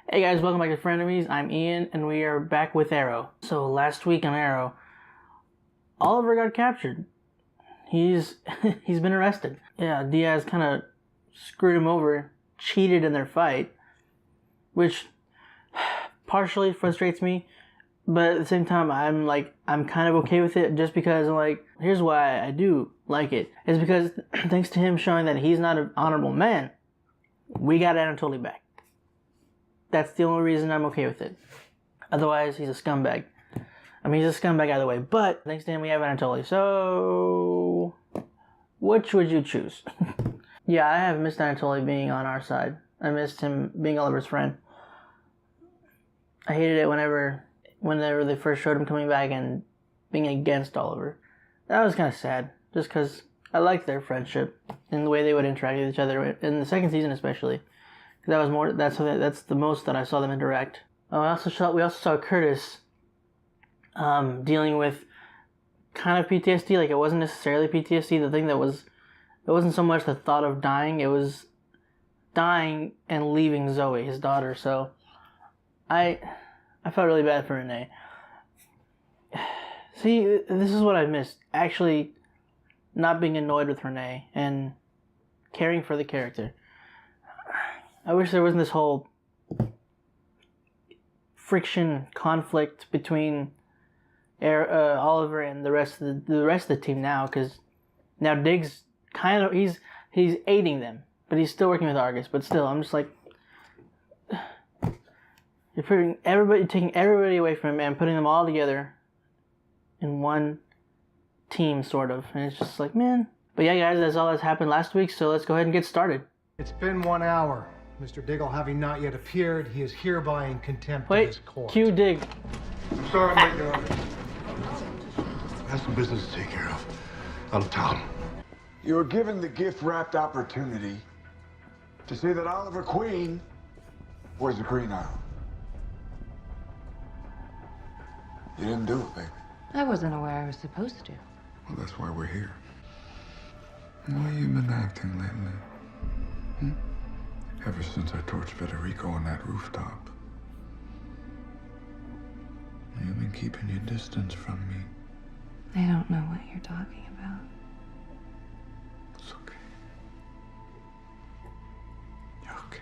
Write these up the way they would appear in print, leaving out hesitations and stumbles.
Hey guys, welcome back to Frenemies. I'm Ian, and we are back with Arrow. So last week on Arrow, Oliver got captured. He's been arrested. Yeah, Diaz kind of screwed him over, cheated in their fight, which partially frustrates me, but at the same time, I'm kind of okay with it, just because here's why I do like it. It's because thanks to him showing that he's not an honorable man, we got Anatoly back. That's the only reason I'm okay with it. Otherwise, he's a scumbag. I mean, he's a scumbag either way, but thanks to him, we have Anatoly. So, which would you choose? Yeah, I have missed Anatoly being on our side. I missed him being Oliver's friend. I hated it whenever they first showed him coming back and being against Oliver. That was kind of sad, just because I liked their friendship and the way they would interact with each other in the second season, especially. That's the most that I saw them interact. We also saw Curtis dealing with kind of PTSD. Like, it wasn't necessarily PTSD. The thing it wasn't so much the thought of dying. It was dying and leaving Zoe, his daughter. So I felt really bad for Renee. See, this is what I missed. Actually, not being annoyed with Renee and caring for the character. I wish there wasn't this whole friction, conflict between Oliver and the rest of the team now, because now Diggs he's aiding them, but he's still working with Argus. But still, I'm just like, you're taking everybody away from him and putting them all together in one team, sort of, and it's just like, man. But yeah, guys, that's all that's happened last week. So let's go ahead and get started. It's been 1 hour. Mr. Diggle having not yet appeared, he is hereby in contempt of his court. Cue Dig. I'm sorry, I'm late, Your Honor. I have some business to take care of. Out of town. You were given the gift-wrapped opportunity to say that Oliver Queen was the Green Arrow. You didn't do it, baby. I wasn't aware I was supposed to. Well, that's why we're here. How you been acting lately? Ever since I torched Federico on that rooftop. You've been keeping your distance from me. I don't know what you're talking about. It's okay. You're okay.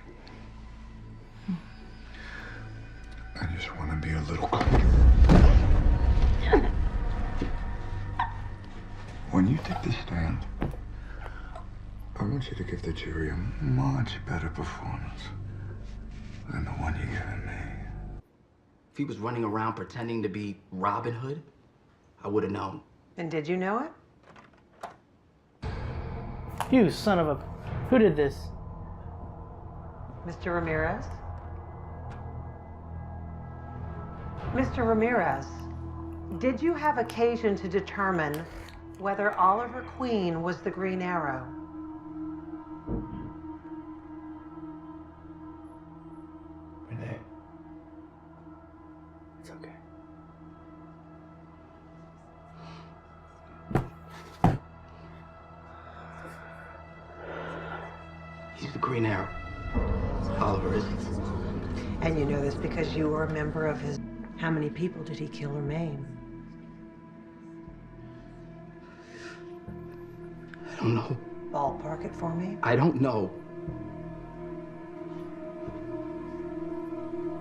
I just want to be a little closer. When you take the stand, I want you to give the jury a much better performance than the one you're giving me. If he was running around pretending to be Robin Hood, I would have known. And did you know it? You son of a... Who did this? Mr. Ramirez? Mr. Ramirez, did you have occasion to determine whether Oliver Queen was the Green Arrow? Renee. It's okay. He's the Green Arrow. Oliver is. And you know this because you were a member of his... How many people did he kill or maim? I don't know. Ballpark it for me. I don't know.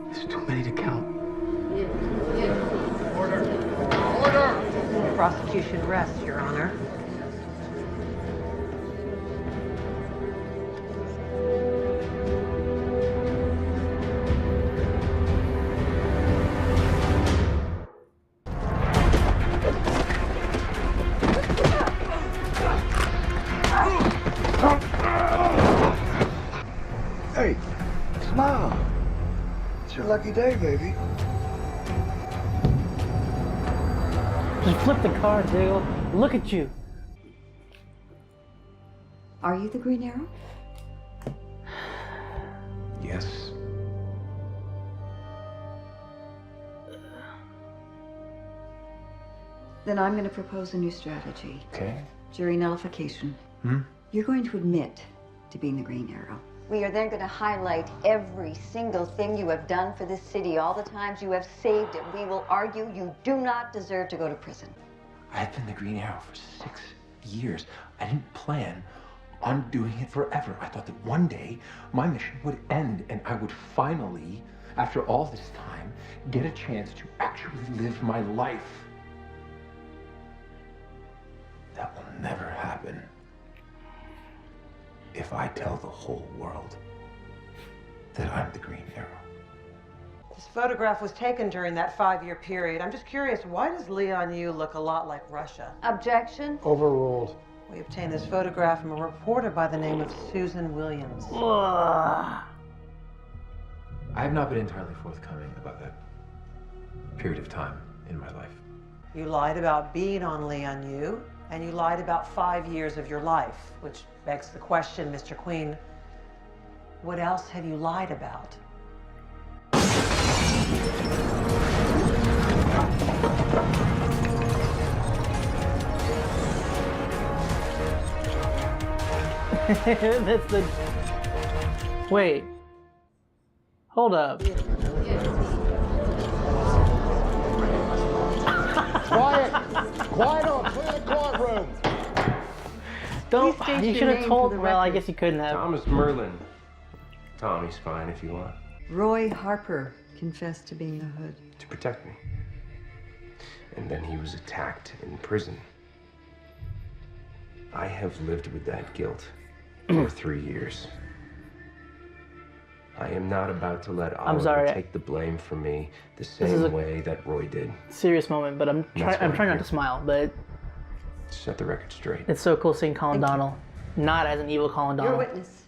There's too many to count. Order! Order! The prosecution rests, Your Honor. Hey, smile. It's your lucky day, baby. Just flip the card, Diggle. Look at you. Are you the Green Arrow? Yes. Then I'm going to propose a new strategy. Okay. Jury nullification. You're going to admit to being the Green Arrow. We are then going to highlight every single thing you have done for this city, all the times you have saved it. We will argue you do not deserve to go to prison. I've been the Green Arrow for 6 years. I didn't plan on doing it forever. I thought that one day my mission would end and I would finally, after all this time, get a chance to actually live my life. That will never happen if I tell the whole world that I'm the Green Arrow. This photograph was taken during that 5-year period. I'm just curious, why does Leon Yu look a lot like Russia? Objection? Overruled. We obtained this photograph from a reporter by the name of Susan Williams. Ugh. I have not been entirely forthcoming about that period of time in my life. You lied about being on Leon Yu, and you lied about 5 years of your life, which begs the question, Mr. Queen, what else have you lied about? That's the... Wait. Hold up. Quiet! Quiet or clear the courtroom! Don't... Please state You your should have name told... for the Well, I record. guess you couldn't have. Thomas Merlin. Tommy's fine if you want. Roy Harper confessed to being the Hood. To protect me. And then he was attacked in prison. I have lived with that guilt for 3 years. I am not about to let Oliver sorry. take the blame for me the is same a- way that Roy did. Serious moment, but I'm That's trying why not I'm to smile, but Set the record straight. it's so cool seeing Colin Donnell not as an evil Colin Your Donnell. witness.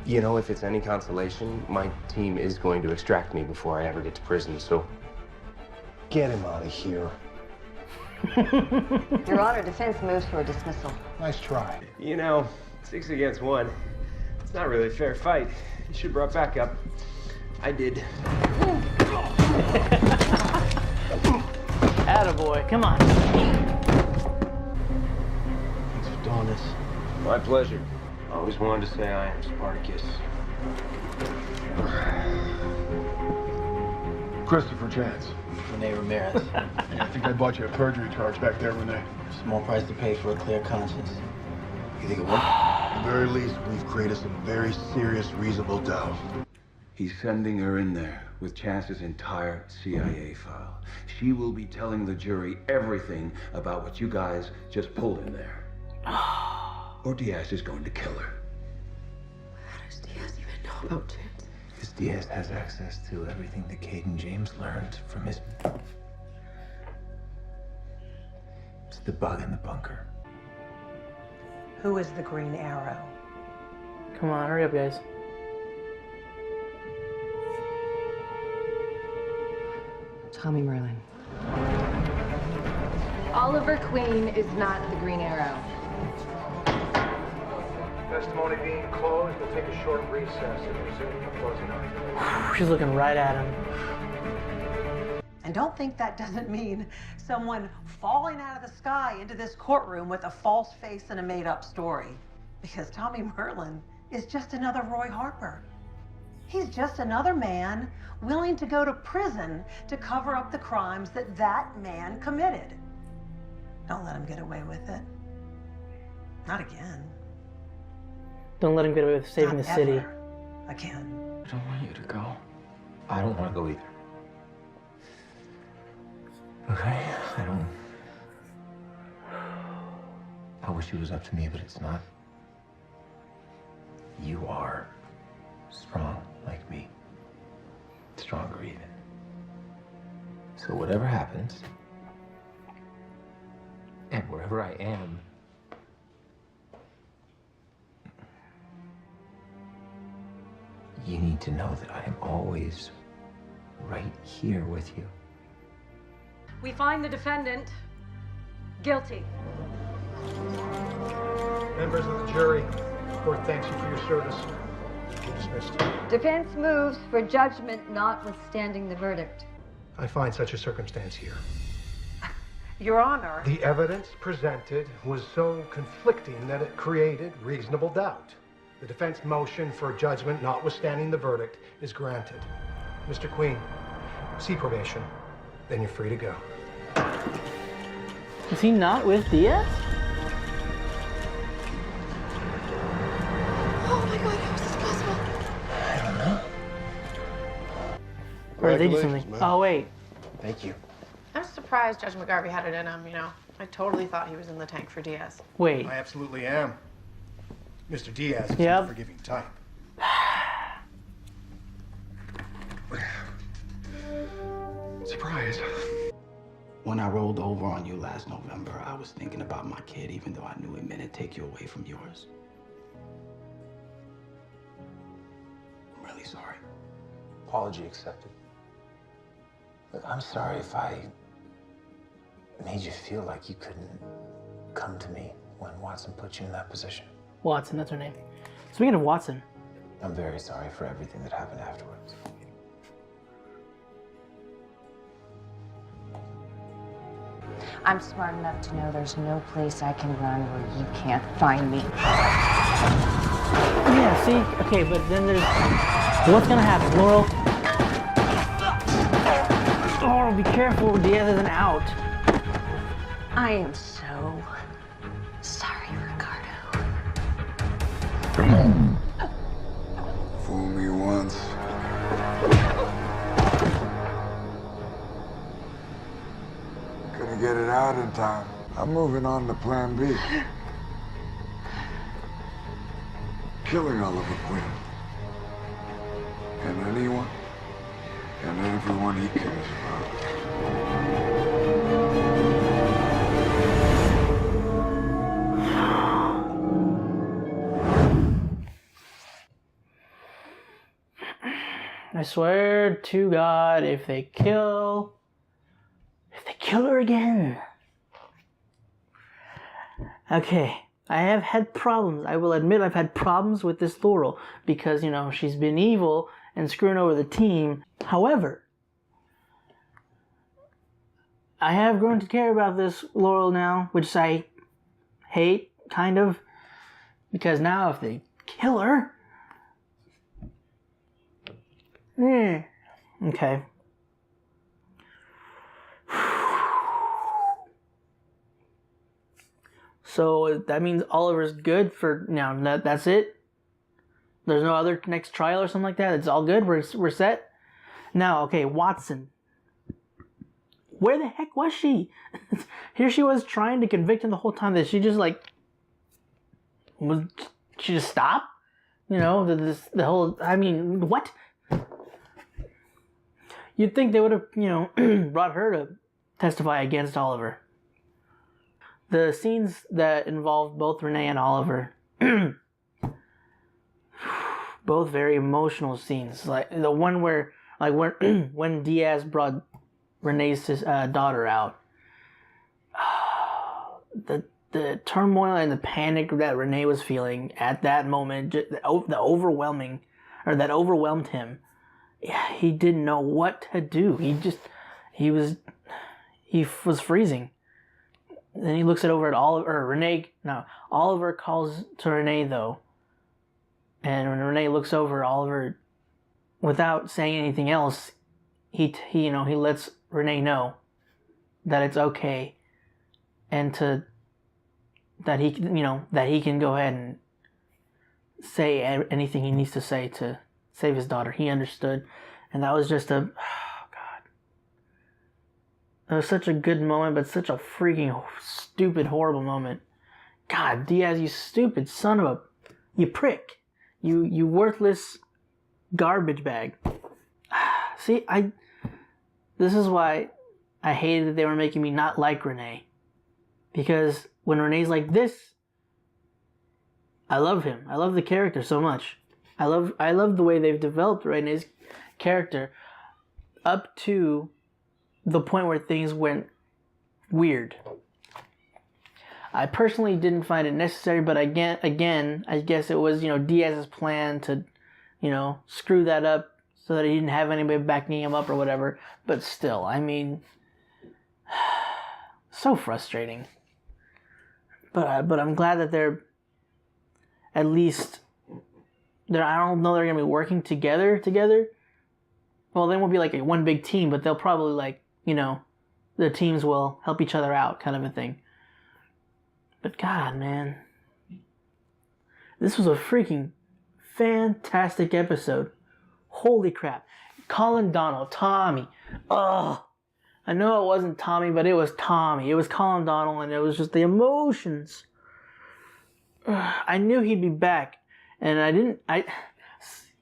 You know, if it's any consolation, my team is going to extract me before I ever get to prison, so Get him out of here. Your Honor, defense moves for a dismissal. Nice try. You know, 6 against 1. It's not really a fair fight. You should have brought backup. I did. Attaboy, come on. Thanks for doing this. My pleasure. Always wanted to say I am Spartacus. Christopher Chance. Renee Ramirez. I think I bought you a perjury charge back there, Renee. Small price to pay for a clear conscience. You think it worked? At the very least, we've created some very serious, reasonable doubt. He's sending her in there with Chance's entire CIA file. She will be telling the jury everything about what you guys just pulled in there. Or Diaz is going to kill her. How does Diaz even know about Chance? because Diaz has access to everything that Caden James learned from his... It's the bug in the bunker. Who is the Green Arrow? Come on, hurry up, guys. Tommy Merlin. Oliver Queen is not the Green Arrow. Testimony being closed, we'll take a short recess and resume the closing argument. She's looking right at him. And don't think that doesn't mean someone falling out of the sky into this courtroom with a false face and a made-up story. Because Tommy Merlin is just another Roy Harper. He's just another man willing to go to prison to cover up the crimes that that man committed. Don't let him get away with it. Not again. Don't let him get away with saving Not the city. ever again. I don't want you to go. I don't want to go either. Okay? I wish it was up to me, but it's not. You are strong like me. Stronger even. So whatever happens, and wherever I am, you need to know that I am always right here with you. We find the defendant guilty. Members of the jury, the court thanks you for your service. You're dismissed. Defense moves for judgment notwithstanding the verdict. I find such a circumstance here. Your Honor. The evidence presented was so conflicting that it created reasonable doubt. The defense motion for judgment, notwithstanding the verdict, is granted. Mr. Queen, see probation, then you're free to go. Is he not with Diaz? Oh my God, how is this possible? I don't know. Or did they do something? Man. Oh, wait. Thank you. I'm surprised Judge McGarvey had it in him, you know. I totally thought he was in the tank for Diaz. Wait. I absolutely am. Mr. Diaz is Yep. a forgiving type. Surprise. When I rolled over on you last November, I was thinking about my kid, even though I knew it meant to take you away from yours. I'm really sorry. Apology accepted. Look, I'm sorry if I made you feel like you couldn't come to me when Watson put you in that position. Watson, that's her name. Speaking of Watson. I'm very sorry for everything that happened afterwards. I'm smart enough to know there's no place I can run where you can't find me. Yeah, see? Okay, but then there's... What's gonna happen, Laurel? Oh, be careful, Diaz isn't out. I am so sorry, Ricardo. Fool me once. Couldn't get it out in time. I'm moving on to plan B. Killing Oliver Queen. And anyone and everyone he cares about. I swear to God, if they kill her again. Okay, I have had problems. I will admit I've had problems with this Laurel because, you know, she's been evil and screwing over the team. However, I have grown to care about this Laurel now, which I hate, kind of, because now if they kill her... Okay. So that means Oliver's good for now. That's it. There's no other next trial or something like that. It's all good. We're set. Now, okay, Watson. Where the heck was she? Here she was trying to convict him the whole time. That she just she just stopped. You know, the whole. I mean, what? You'd think they would have, you know, brought her to testify against Oliver. The scenes that involved both Renee and Oliver, both very emotional scenes. Like the one where, like when Diaz brought Renee's daughter out, the turmoil and the panic that Renee was feeling at that moment, that overwhelmed him. Yeah, he didn't know what to do. He was freezing. Then he looks over at Oliver calls to Renee though. And when Renee looks over, Oliver, without saying anything else, he lets Renee know that it's okay and that he can go ahead and say anything he needs to say to save his daughter. He understood. And that was just it was such a good moment, but such a freaking stupid, horrible moment. God, Diaz, you stupid son of a... You prick. You worthless garbage bag. See, this is why I hated that they were making me not like Renee. Because when Renee's like this, I love him. I love the character so much. I love the way they've developed Renee's character up to the point where things went weird. I personally didn't find it necessary, but again, I guess it was, Diaz's plan to, screw that up so that he didn't have anybody backing him up or whatever. But still, I mean, so frustrating. But I'm glad that they're at least I don't know they're gonna be working together. Well, they won't be like a one big team, but they'll probably like, you know, the teams will help each other out, kind of a thing. But God, man, this was a freaking fantastic episode. Holy crap. Colin Donnell, Tommy. Oh, I know it wasn't Tommy, but it was Tommy. It was Colin Donnell, and it was just the emotions. I knew he'd be back, and and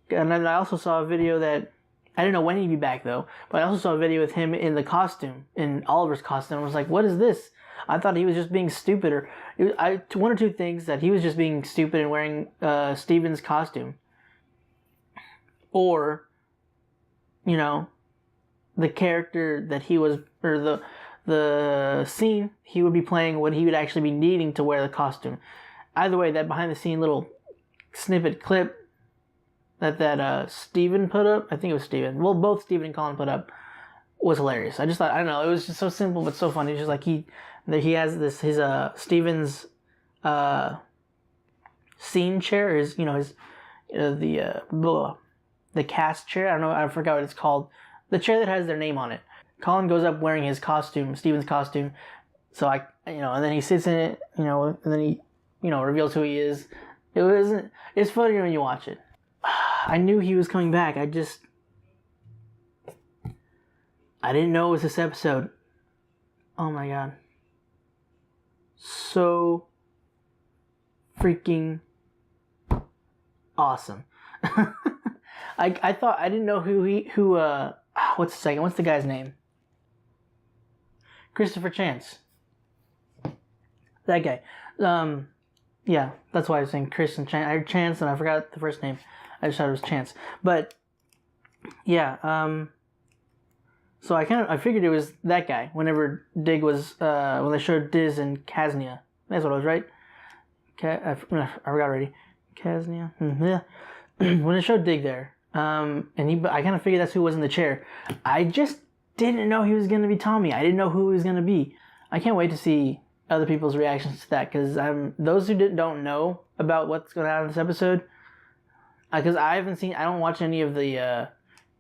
then I also saw a video that, I didn't know when he'd be back though, but I also saw a video with him in the costume, in Oliver's costume. I was like, what is this? I thought he was just being stupid, or one or two things, that he was just being stupid and wearing Steven's costume. Or, you know, the character that he was, or the scene he would be playing, what he would actually be needing to wear the costume. Either way, that behind the scene little snippet clip that Steven put up, I think it was Steven, well, both Steven and Colin put up, was hilarious. I just thought, I don't know, it was just so simple but so funny. It's just like he has this, his Steven's scene chair, his, you know, his the cast chair, I don't know, I forgot what it's called, the chair that has their name on it. Colin goes up wearing his costume, Steven's costume, so and then he sits in it, you know, and then he, you know, reveals who he is. It's funny when you watch it. I knew he was coming back. I didn't know it was this episode. Oh my God. So freaking awesome. I thought, I didn't know what's the guy's name? Christopher Chance. That guy. Yeah, that's why I was saying Chris and Chance. I heard Chance and I forgot the first name. I just thought it was Chance. But yeah, so I figured it was that guy whenever Dig was when they showed Diz and Kaznia. That's what it was, right? I forgot already. Kaznia. Yeah. When they showed Dig there, and I kind of figured that's who was in the chair. I just didn't know he was going to be Tommy. I didn't know who he was going to be. I can't wait to see other people's reactions to that, because those who don't know about what's going to happen in this episode, because I don't watch any of the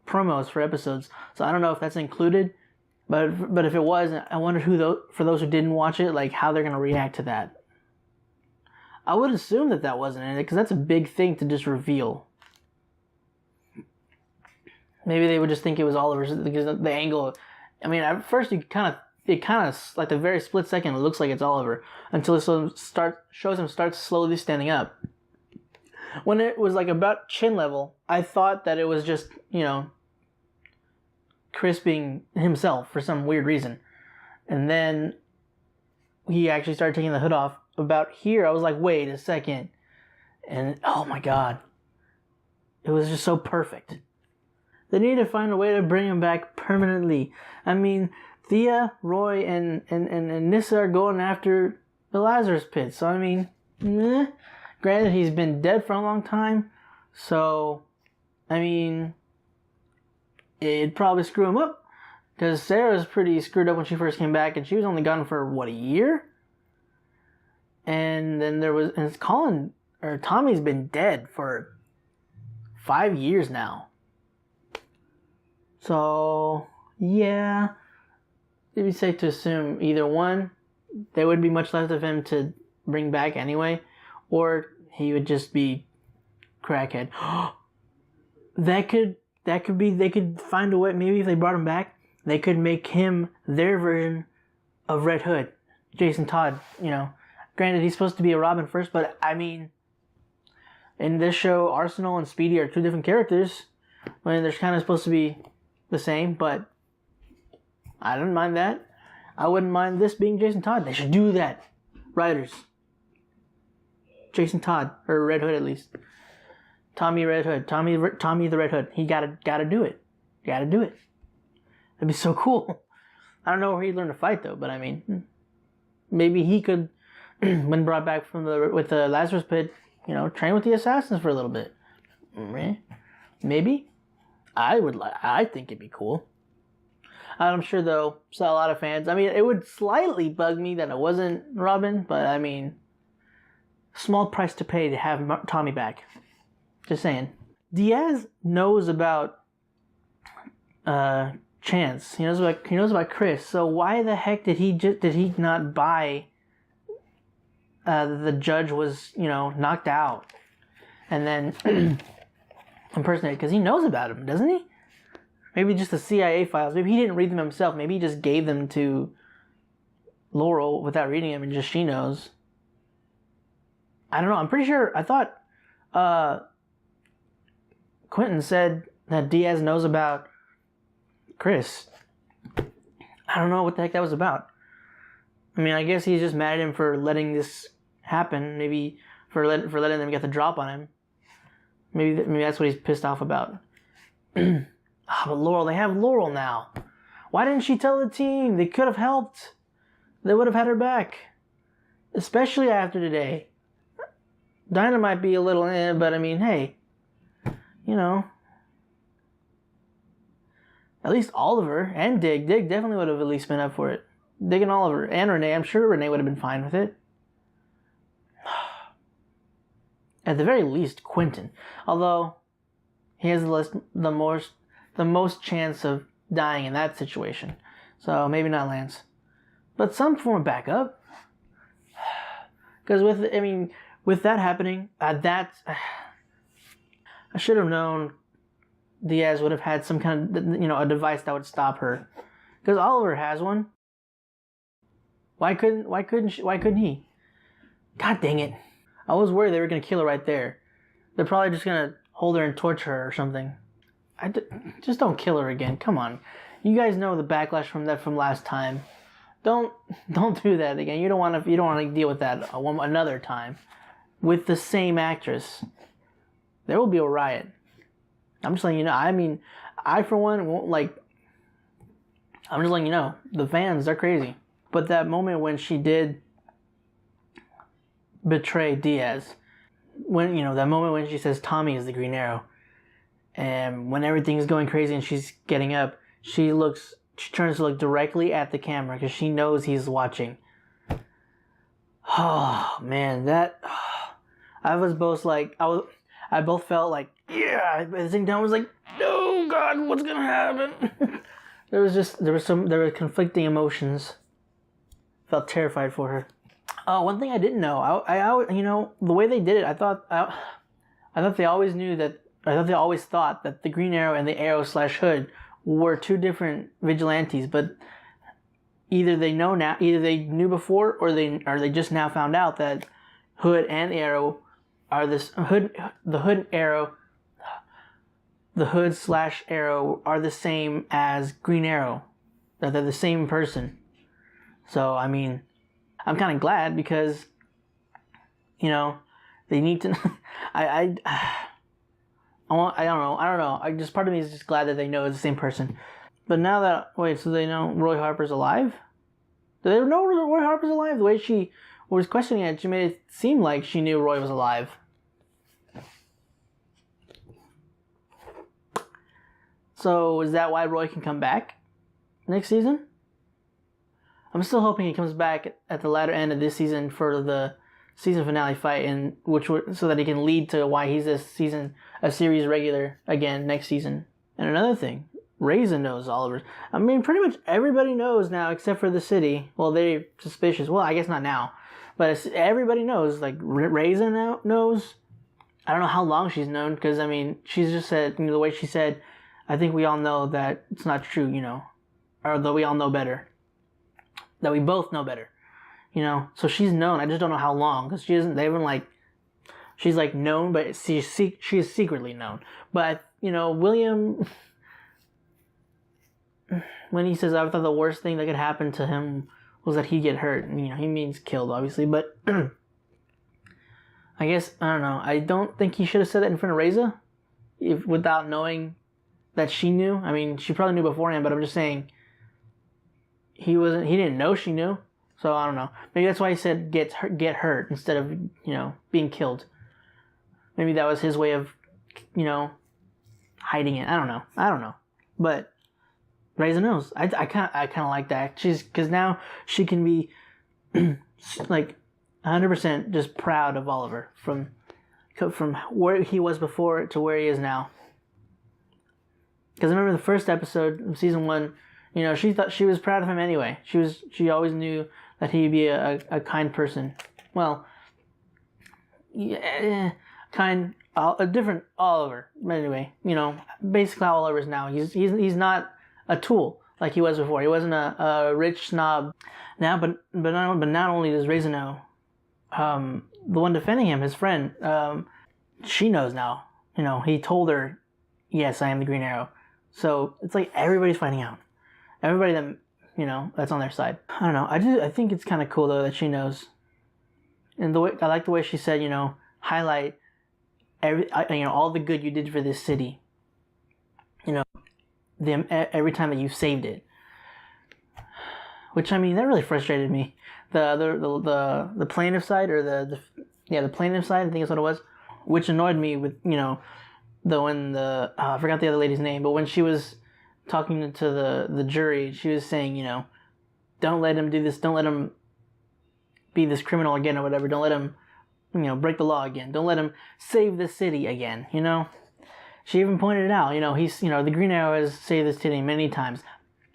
promos for episodes, so I don't know if that's included, but if it was, I wonder for those who didn't watch it, like how they're going to react to that. I would assume that wasn't in it, because that's a big thing to just reveal. Maybe they would just think it was Oliver's, because the angle, I mean, at first it kind of, like the very split second, it looks like it's Oliver, until it shows him start slowly standing up. When it was like about chin level, I thought that it was just, you know, Chris being himself for some weird reason. And then he actually started taking the hood off. About here, I was like, wait a second. And oh my God. It was just so perfect. They need to find a way to bring him back permanently. I mean, Thea, Roy, and Nissa are going after the Lazarus Pit. So, I mean, granted, he's been dead for a long time. So, I mean, it'd probably screw him up. Because Sarah's pretty screwed up when she first came back, and she was only gone for, what, a year? And then Tommy's been dead for 5 years now. So, yeah, it'd be safe to assume either one, there wouldn't be much left of him to bring back anyway, or he would just be crackhead. That could be, they could find a way, maybe if they brought him back, they could make him their version of Red Hood, Jason Todd, you know. Granted, he's supposed to be a Robin first, but I mean, in this show, Arsenal and Speedy are two different characters. I mean, they're kind of supposed to be the same, but I don't mind that. I wouldn't mind this being Jason Todd. They should do that. Writers. Jason Todd, or Red Hood at least. Tommy Red Hood. Tommy the Red Hood. He gotta do it. Gotta do it. That'd be so cool. I don't know where he'd learn to fight though, but I mean, maybe he could, when brought back with the Lazarus Pit, you know, train with the assassins for a little bit. Maybe. I think it'd be cool. I'm sure though, saw a lot of fans. I mean, it would slightly bug me that it wasn't Robin, but I mean, small price to pay to have Tommy back. Just saying. Diaz knows about Chance. He knows about Chris. So why the heck did he not buy the judge was, knocked out and then impersonated? Because he knows about him, doesn't he? Maybe just the CIA files. Maybe he didn't read them himself. Maybe he just gave them to Laurel without reading them and just she knows. I don't know. I'm pretty sure. I thought Quentin said that Diaz knows about Chris. I don't know what the heck that was about. I mean, I guess he's just mad at him for letting this happen. Maybe for letting them get the drop on him. Maybe that's what he's pissed off about. But Laurel, they have Laurel now. Why didn't she tell the team? They could have helped. They would have had her back. Especially after today. Dinah might be a little but I mean, hey. At least Oliver and Dig. Dig definitely would have at least been up for it. Dig and Oliver. And Renee. I'm sure Renee would have been fine with it. At the very least, Quentin. Although, he has the most chance of dying in that situation. So, maybe not Lance. But some form of backup. Because with that happening, I should have known Diaz would have had some kind of, a device that would stop her. Because Oliver has one. Why couldn't he? God dang it. I was worried they were going to kill her right there. They're probably just going to hold her and torture her or something. Just don't kill her again. Come on. You guys know the backlash from last time. Don't do that again. You don't want to deal with that another time with the same actress. There will be a riot. I'm just letting you know. I mean, I for one won't like. I'm just letting you know. The fans, they're crazy. But that moment when she did betray Diaz, that moment when she says Tommy is the Green Arrow, and when everything's going crazy and she's getting up, she turns to look directly at the camera because she knows he's watching. Oh man, I was both like, I both felt like, yeah. At the same time, I was like, oh God, what's gonna happen? There were conflicting emotions. Felt terrified for her. Oh, one thing I didn't know, I the way they did it, I thought they always thought that the Green Arrow and the Arrow/Hood were two different vigilantes, but either they knew before, or they just now found out that Hood and Arrow are the Hood/Arrow are the same as Green Arrow. That they're the same person. So, I mean, I'm kind of glad because, they need to. I don't know. Part of me is just glad that they know it's the same person. But now that so they know Roy Harper's alive? Do they know Roy Harper's alive? The way she was questioning it, she made it seem like she knew Roy was alive. So is that why Roy can come back next season? I'm still hoping he comes back at the latter end of this season for the season finale fight, so that he can lead to why he's a series regular again next season. And another thing, Raisin knows Oliver. I mean, pretty much everybody knows now except for the city. Well, they're suspicious. Well, I guess not now, but everybody knows. Like Raisin now knows. I don't know how long she's known because she's just said the way she said. I think we all know that it's not true, or that we all know better. That we both know better, So she's known. I just don't know how long, because she isn't. They haven't she's known, but she is secretly known. But William, when he says, I thought the worst thing that could happen to him was that he'd get hurt. And, he means killed, obviously, but I guess I don't know. I don't think he should have said that in front of Reza, without knowing that she knew. I mean, she probably knew beforehand, but I'm just saying. He didn't know she knew, so I don't know. Maybe that's why he said get hurt instead of being killed. Maybe that was his way of hiding it. I don't know. But Raisin knows. I kind of like that. Because now she can be 100% just proud of Oliver from where he was before to where he is now. Because I remember the first episode of season 1, you know, she thought she was proud of him anyway. She always knew that he'd be a kind person. Well, yeah, kind, a different Oliver. But anyway, you know, basically how Oliver is now. He's not a tool like he was before. He wasn't a rich snob. Now, but not only does Reza know, the one defending him, his friend, she knows now. You know, he told her, yes, I am the Green Arrow. So it's like everybody's finding out. Everybody that, you know, that's on their side. I don't know. I think it's kind of cool though that she knows. And I like the way she said, you know, highlight all the good you did for this city. You know, every time that you saved it. Which, I mean, that really frustrated me. The plaintiff side, or the plaintiff side, I think is what it was, which annoyed me with, you know, I forgot the other lady's name, but when she was talking to the jury, she was saying, you know, don't let him do this, don't let him be this criminal again or whatever, don't let him, you know, break the law again, don't let him save the city again, you know. She even pointed it out, you know, the Green Arrow has saved the city many times,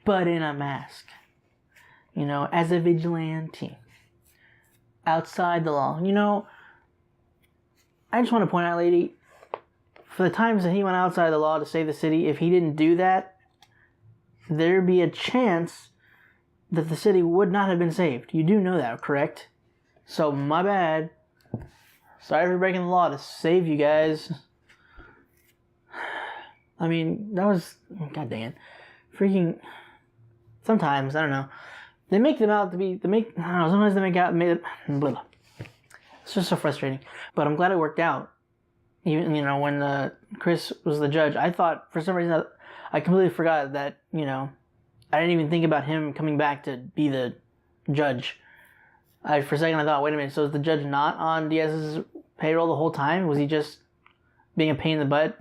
but in a mask. You know, as a vigilante. Outside the law. You know, I just want to point out, lady, for the times that he went outside the law to save the city, if he didn't do that, there'd be a chance that the city would not have been saved. You do know that, correct? So, my bad. Sorry for breaking the law to save you guys. I mean, that was... God dang it. Freaking... Sometimes, I don't know. They make them out to be, I don't know, sometimes they make it, blah, blah. It's just so frustrating. But I'm glad it worked out. Even, you know, when Chris was the judge, I thought, for some reason, I completely forgot that, you know, I didn't even think about him coming back to be the judge. For a second I thought, wait a minute, so is the judge not on Diaz's payroll the whole time? Was he just being a pain in the butt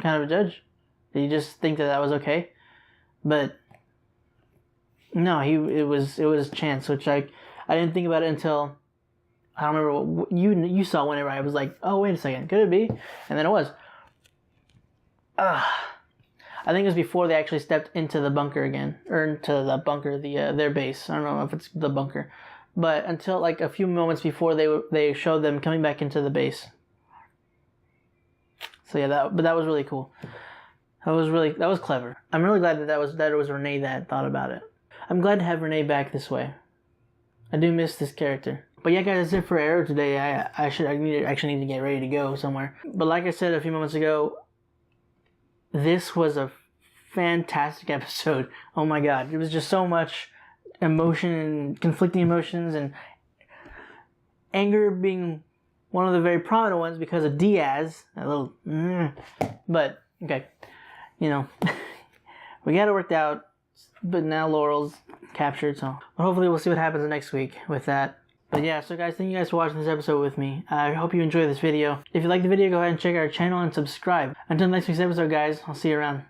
kind of a judge? Did he just think that was okay? But... no, it was Chance, which I didn't think about it until, I don't remember what you saw whenever I was like, oh, wait a second, could it be? And then it was. I think it was before they actually stepped into the bunker again, or into the bunker, their base. I don't know if it's the bunker, but until like a few moments before they showed them coming back into the base. So yeah, that was really cool. That was clever. I'm really glad that it was Renee that thought about it. I'm glad to have Renee back this way. I do miss this character. But yeah, guys, that's it for Arrow today. I actually need to get ready to go somewhere. But like I said a few moments ago, this was a fantastic episode. Oh my god, it was just so much emotion and conflicting emotions, and anger being one of the very prominent ones because of Diaz. A little, but okay, you know, we got it worked out. But now Laurel's captured, so hopefully we'll see what happens next week with that. But yeah, so guys, thank you guys for watching this episode with me. I hope you enjoyed this video. If you like the video, go ahead and check out our channel and subscribe. Until next week's episode, guys, I'll see you around.